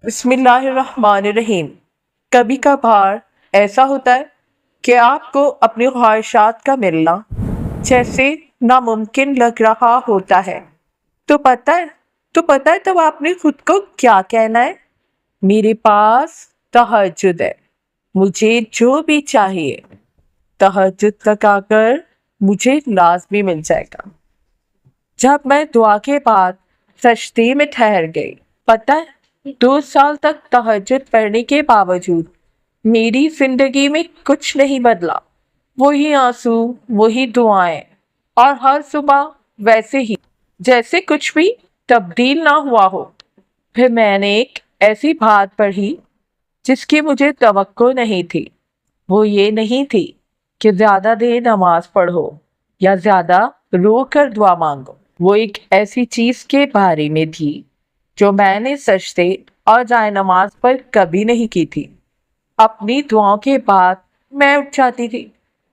بسم اللہ الرحمن الرحیم۔ کبھی کبھار ایسا ہوتا ہے کہ آپ کو اپنی خواہشات کا ملنا جیسے ناممکن لگ رہا ہوتا ہے۔ تو پتہ ہے تب آپ نے خود کو کیا کہنا ہے؟ میرے پاس تہجد ہے، مجھے جو بھی چاہیے تہجد لگا کر مجھے لازمی مل جائے گا۔ جب میں دعا کے بعد سجدے میں ٹھہر گئی، پتہ ہے 2 سال تک تہجد پڑھنے کے باوجود میری زندگی میں کچھ نہیں بدلا۔ وہی آنسو، وہی دعائیں، اور ہر صبح ویسے ہی جیسے کچھ بھی تبدیل نہ ہوا ہو۔ پھر میں نے ایک ایسی بات پڑھی جس کی مجھے توقع نہیں تھی۔ وہ یہ نہیں تھی کہ زیادہ دیر نماز پڑھو یا زیادہ رو کر دعا مانگو۔ وہ ایک ایسی چیز کے بارے میں تھی جو میں نے سجدے اور جائے نماز پر کبھی نہیں کی تھی۔ اپنی دعاؤں کے بعد میں اٹھ جاتی تھی،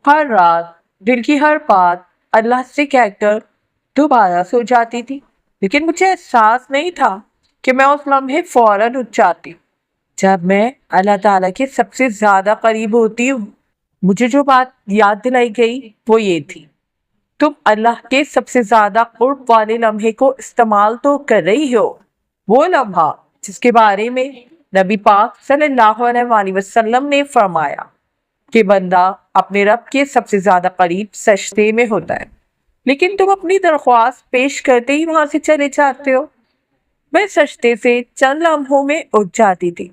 ہر رات دل کی ہر بات اللہ سے کہہ کر دوبارہ سو جاتی تھی، لیکن مجھے احساس نہیں تھا کہ میں اس لمحے فوراً اٹھ جاتی جب میں اللہ تعالیٰ کے سب سے زیادہ قریب ہوتی ہوں۔ مجھے جو بات یاد دلائی گئی وہ یہ تھی، تم اللہ کے سب سے زیادہ قرب والے لمحے کو استعمال تو کر رہی ہو، وہ لمحہ جس کے بارے میں نبی پاک صلی اللہ علیہ وآلہ وسلم نے فرمایا کہ بندہ اپنے رب کے سب سے زیادہ قریب سجدے میں ہوتا ہے، لیکن تم اپنی درخواست پیش کرتے ہی وہاں سے چلے جاتے ہو۔ میں سجدے سے چند لمحوں میں اٹھ جاتی تھی،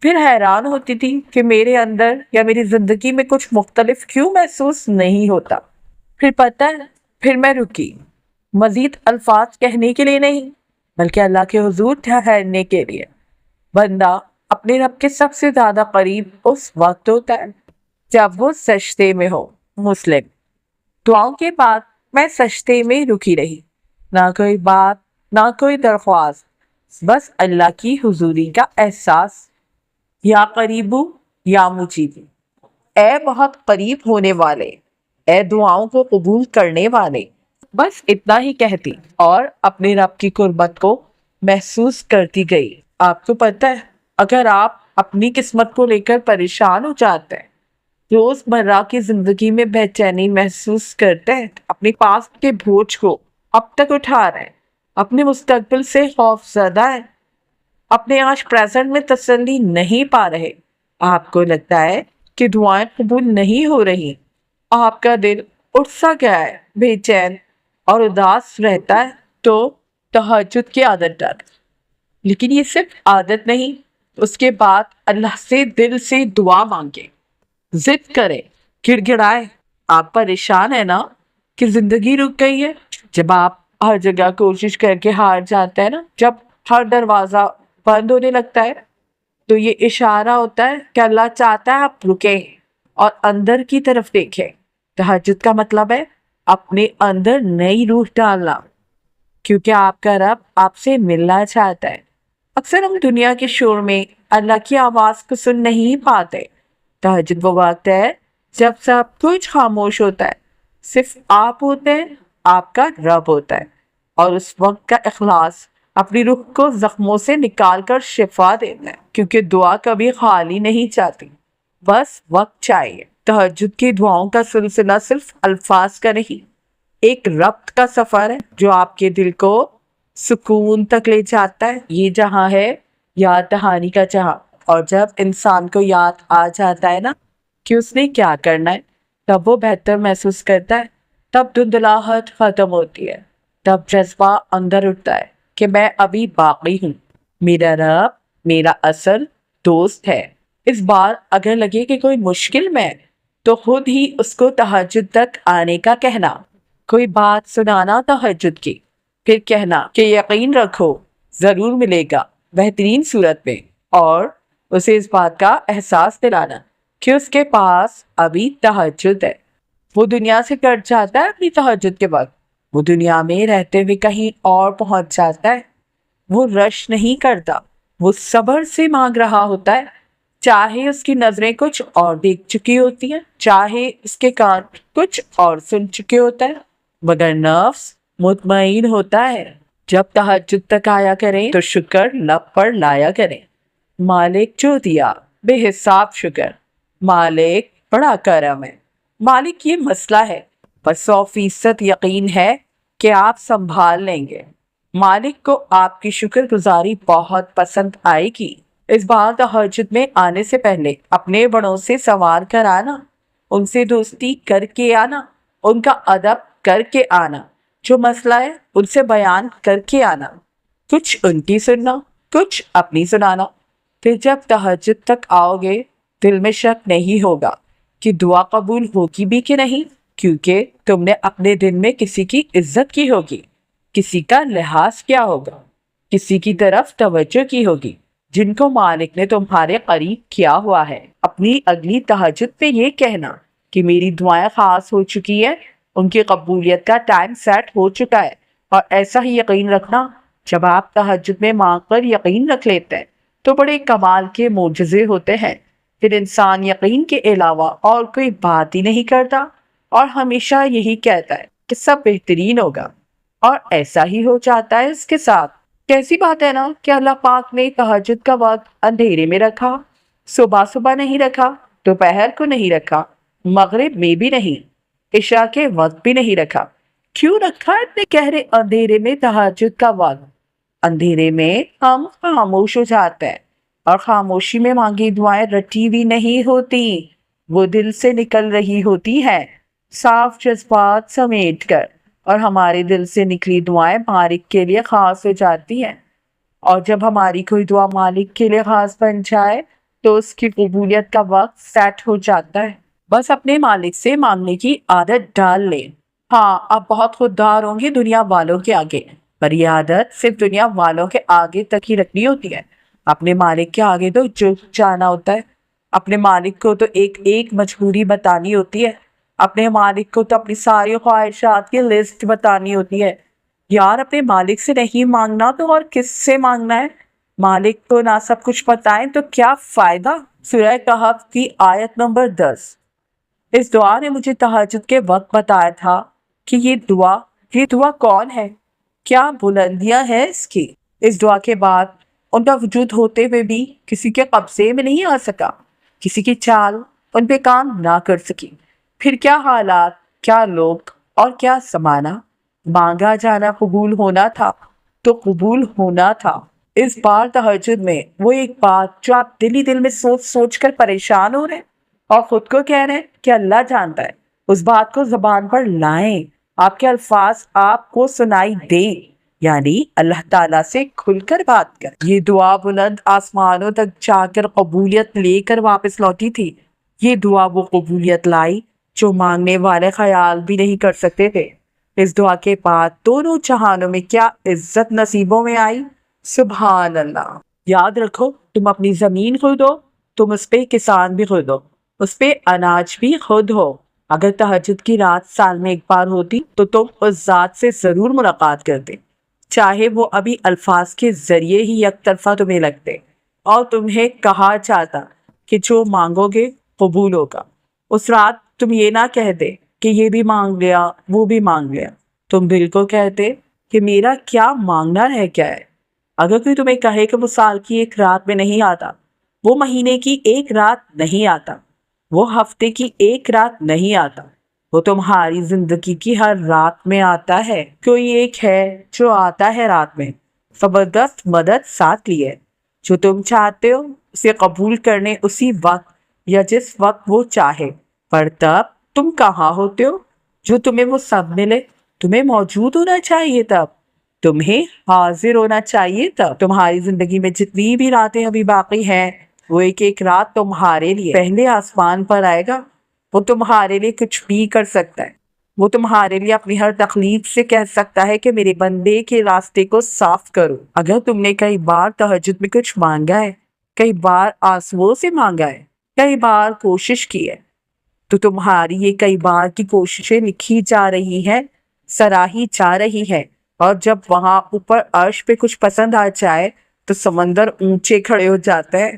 پھر حیران ہوتی تھی کہ میرے اندر یا میری زندگی میں کچھ مختلف کیوں محسوس نہیں ہوتا۔ پھر میں رکی، مزید الفاظ کہنے کے لیے نہیں بلکہ اللہ کے حضور ٹھہرنے کے لیے۔ بندہ اپنے رب کے سب سے زیادہ قریب اس وقت ہوتا ہے جب وہ سجدے میں ہو۔ مسلم۔ دعاؤں کے بعد میں سجدے میں رکی رہی، نہ کوئی بات، نہ کوئی درخواست، بس اللہ کی حضوری کا احساس۔ یا قریبو یا مجیبو، اے بہت قریب ہونے والے، اے دعاؤں کو قبول کرنے والے، بس اتنا ہی کہتی اور اپنے رب کی قربت کو محسوس کرتی گئی۔ آپ کو پتہ ہے، اگر آپ اپنی قسمت کو لے کر پریشان ہو جاتے ہیں، روز مرہ کی زندگی میں بے چینی محسوس کرتے ہیں، اپنے پاس کے بوجھ کو اب تک اٹھا رہے ہیں، اپنے مستقبل سے خوف زدہ ہیں، اپنے آج پریزنٹ میں تسلی نہیں پا رہے، آپ کو لگتا ہے کہ دعائیں قبول نہیں ہو رہی، آپ کا دل اٹھ سا گیا ہے، بے چین اور اداس رہتا ہے، تو تہجد کی عادت ڈالیں۔ لیکن یہ صرف عادت نہیں، اس کے بعد اللہ سے دل سے دعا مانگے، ضد کرے، گڑ گڑائے۔ آپ پریشان ہیں نا کہ زندگی رک گئی ہے؟ جب آپ ہر جگہ کوشش کر کے ہار جاتے ہیں نا، جب ہر دروازہ بند ہونے لگتا ہے، تو یہ اشارہ ہوتا ہے کہ اللہ چاہتا ہے آپ رکیں اور اندر کی طرف دیکھیں۔ تہجد کا مطلب ہے اپنے اندر نئی روح ڈالنا، کیونکہ آپ کا رب آپ سے ملنا چاہتا ہے۔ اکثر ہم دنیا کے شور میں اللہ کی آواز کو سن نہیں پاتے۔ تہجد وہ وقت ہے جب سب کچھ خاموش ہوتا ہے، صرف آپ ہوتے ہیں، آپ کا رب ہوتا ہے، اور اس وقت کا اخلاص اپنی روح کو زخموں سے نکال کر شفا دیتا ہے، کیونکہ دعا کبھی خالی نہیں جاتی، بس وقت چاہیے۔ تہجد کی دعاؤں کا سلسلہ صرف الفاظ کا نہیں، ایک ربط کا سفر ہے جو آپ کے دل کو سکون تک لے جاتا ہے۔ یہ جہاں ہے یاد دہانی کا جہاں، اور جب انسان کو یاد آ جاتا ہے نا کہ اس نے کیا کرنا ہے، تب وہ بہتر محسوس کرتا ہے، تب دھندلاہٹ ختم ہوتی ہے، تب جذبہ اندر اٹھتا ہے کہ میں ابھی باقی ہوں، میرا رب میرا اصل دوست ہے۔ اس بار اگر لگے کہ کوئی مشکل میں تو خود ہی اس کو تہجد تک آنے کا کہنا، کوئی بات سنانا تہجد کی، پھر کہنا کہ یقین رکھو ضرور ملے گا بہترین صورت میں، اور اسے اس بات کا احساس دلانا کہ اس کے پاس ابھی تہجد ہے۔ وہ دنیا سے کٹ جاتا ہے اپنی تہجد کے وقت، وہ دنیا میں رہتے ہوئے کہیں اور پہنچ جاتا ہے۔ وہ رش نہیں کرتا، وہ صبر سے مانگ رہا ہوتا ہے، چاہے اس کی نظریں کچھ اور دیکھ چکی ہوتی ہیں، چاہے اس کے کان کچھ اور سن چکے ہوتا ہے، مگر نفس مطمئن ہوتا ہے جب تہجد تک آیا کریں تو شکر لب پر لایا کریں۔ مالک جو دیا بے حساب شکر، مالک بڑا کرم ہے۔ مالک یہ مسئلہ ہے، پر 100% یقین ہے کہ آپ سنبھال لیں گے۔ مالک کو آپ کی شکر گزاری بہت پسند آئے گی۔ اس بار تہجد میں آنے سے پہلے اپنے بڑوں سے سوال کر آنا، ان سے دوستی کر کے آنا، ان کا ادب کر کے آنا، جو مسئلہ ہے ان سے بیان کر کے آنا، کچھ ان کی سننا، کچھ اپنی سنانا۔ پھر جب تہجد تک آؤ گے دل میں شک نہیں ہوگا کہ دعا قبول ہوگی بھی کہ نہیں، کیونکہ تم نے اپنے دل میں کسی کی عزت کی ہوگی، کسی کا لحاظ کیا ہوگا، کسی کی طرف توجہ کی ہوگی جن کو مالک نے تمہارے قریب کیا ہوا ہے۔ اپنی اگلی تہجد پہ یہ کہنا کہ میری دعائیں خاص ہو چکی ہیں، ان کی قبولیت کا ٹائم سیٹ ہو چکا ہے، اور ایسا ہی یقین رکھنا جب آپ تہجد میں مانگ کر یقین رکھ لیتے ہیں تو بڑے کمال کے معجزے ہوتے ہیں۔ پھر انسان یقین کے علاوہ اور کوئی بات ہی نہیں کرتا اور ہمیشہ یہی کہتا ہے کہ سب بہترین ہوگا، اور ایسا ہی ہو جاتا ہے اس کے ساتھ۔ کیسی بات ہے نا کہ اللہ پاک نے تہجد کا وقت اندھیرے میں رکھا، صبح نہیں رکھا، دوپہر کو نہیں رکھا، مغرب میں بھی نہیں، عشاء کے وقت بھی نہیں رکھا۔ کیوں رکھا اتنے گہرے اندھیرے میں تہجد کا وقت؟ اندھیرے میں ہم خاموش ہو جاتے ہیں، اور خاموشی میں مانگی دعائیں رٹی بھی نہیں ہوتی، وہ دل سے نکل رہی ہوتی ہیں صاف جذبات سمیٹ کر، اور ہمارے دل سے نکلی دعائیں مالک کے لیے خاص ہو جاتی ہیں۔ اور جب ہماری کوئی دعا مالک کے لیے خاص بن جائے تو اس کی قبولیت کا وقت سیٹ ہو جاتا ہے۔ بس اپنے مالک سے مانگنے کی عادت ڈال لیں۔ ہاں، آپ بہت خوددار ہوں گے دنیا والوں کے آگے، پر یہ عادت صرف دنیا والوں کے آگے تک ہی رکھنی ہوتی ہے۔ اپنے مالک کے آگے تو جھک جانا ہوتا ہے۔ اپنے مالک کو تو ایک مجبوری بتانی ہوتی ہے، اپنے مالک کو تو اپنی ساری خواہشات کی لسٹ بتانی ہوتی ہے۔ یار، اپنے مالک سے نہیں مانگنا تو اور کس سے مانگنا ہے؟ مالک کو نہ سب کچھ بتائیں تو کیا فائدہ؟ سورہ کہف کی آیت نمبر 10۔ اس دعا نے مجھے تہجد کے وقت بتایا تھا کہ یہ دعا کون ہے، کیا بلندیاں ہیں اس کی۔ اس دعا کے بعد ان کا وجود ہوتے ہوئے بھی کسی کے قبضے میں نہیں آ سکا، کسی کی چال ان پہ کام نہ کر سکی۔ پھر کیا حالات، کیا لوگ اور کیا زمانہ، مانگا جانا قبول ہونا تھا تو قبول ہونا تھا۔ اس بار تہجد میں وہ ایک بات جو آپ دل ہی دل میں سوچ سوچ کر پریشان ہو رہے ہیں اور خود کو کہہ رہے ہیں کہ اللہ جانتا ہے، اس بات کو زبان پر لائیں، آپ کے الفاظ آپ کو سنائی دیں، یعنی اللہ تعالیٰ سے کھل کر بات کر۔ یہ دعا بلند آسمانوں تک جا کر قبولیت لے کر واپس لوٹی تھی۔ یہ دعا وہ قبولیت لائی جو مانگنے والے خیال بھی نہیں کر سکتے تھے۔ اس دعا کے بعد دونوں جہانوں میں کیا عزت نصیبوں میں آئی، سبحان اللہ۔ یاد رکھو، تم اپنی زمین خود ہو، تم اس پہ کسان بھی خود ہو، اس پہ اناج بھی خود ہو۔ اگر تہجد کی رات سال میں ایک بار ہوتی تو تم اس ذات سے ضرور ملاقات کرتے، چاہے وہ ابھی الفاظ کے ذریعے ہی یک طرفہ تمہیں لگتے، اور تمہیں کہا جاتا کہ جو مانگو گے قبول ہوگا۔ اس رات تم یہ نہ کہتے کہ یہ بھی مانگ لیا، وہ بھی مانگ لیا، تم دل کو کہتے کہ میرا کیا مانگنا رہ گیا ہے۔ اگر کوئی تمہیں کہے کہ وہ سال کی ایک رات میں نہیں آتا، وہ مہینے کی ایک رات نہیں آتا، وہ ہفتے کی ایک رات نہیں آتا، وہ تمہاری زندگی کی ہر رات میں آتا ہے۔ کوئی ایک ہے جو آتا ہے رات میں، زبردست مدد ساتھ لیے، جو تم چاہتے ہو اسے قبول کرنے اسی وقت یا جس وقت وہ چاہے۔ پر تب تم کہاں ہوتے ہو جو تمہیں وہ سب ملے؟ تمہیں موجود ہونا چاہیے، تب تمہیں حاضر ہونا چاہیے، تب تمہاری زندگی میں جتنی بھی راتیں ابھی باقی ہیں، وہ ایک ایک رات تمہارے لیے پہلے آسمان پر آئے گا۔ وہ تمہارے لیے کچھ بھی کر سکتا ہے، وہ تمہارے لیے اپنی ہر تخلیق سے کہہ سکتا ہے کہ میرے بندے کے راستے کو صاف کرو۔ اگر تم نے کئی بار تہجد میں کچھ مانگا ہے، کئی بار آنسوؤں سے مانگا ہے، کئی بار کوشش کی ہے، تو تمہاری یہ کئی بار کی کوششیں لکھی جا رہی ہیں، سراہی جا رہی ہیں، اور جب وہاں اوپر عرش پہ کچھ پسند آ جائے تو سمندر اونچے کھڑے ہو جاتے ہیں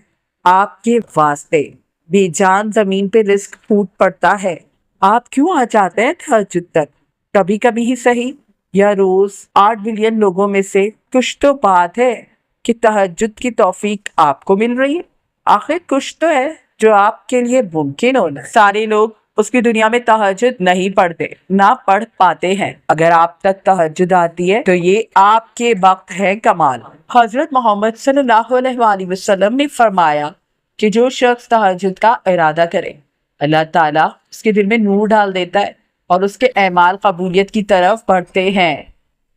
آپ کے واسطے۔ بے جان زمین پہ رزق پھوٹ پڑتا ہے۔ آپ کیوں آ جاتے ہیں تہجد تک؟ کبھی کبھی ہی صحیح، یا روز 8 بلین لوگوں میں سے کچھ تو بات ہے کہ تہجد کی توفیق آپ کو مل رہی ہے۔ آخر کچھ تو ہے جو آپ کے لیے ممکن ہونا ہے۔ سارے لوگ اس کی دنیا میں تہجد نہیں پڑھتے، نہ پڑھ پاتے ہیں۔ اگر آپ تک تہجد آتی ہے تو یہ آپ کے وقت ہے کمال۔ حضرت محمد صلی اللہ علیہ وآلہ وسلم نے فرمایا کہ جو شخص تہجد کا ارادہ کرے، اللہ تعالیٰ اس کے دل میں نور ڈال دیتا ہے اور اس کے اعمال قبولیت کی طرف بڑھتے ہیں۔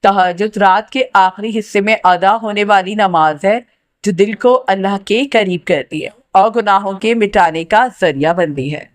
تہجد رات کے آخری حصے میں ادا ہونے والی نماز ہے جو دل کو اللہ کے قریب کرتی ہے اور گناہوں کے مٹانے کا ذریعہ بنتی ہے۔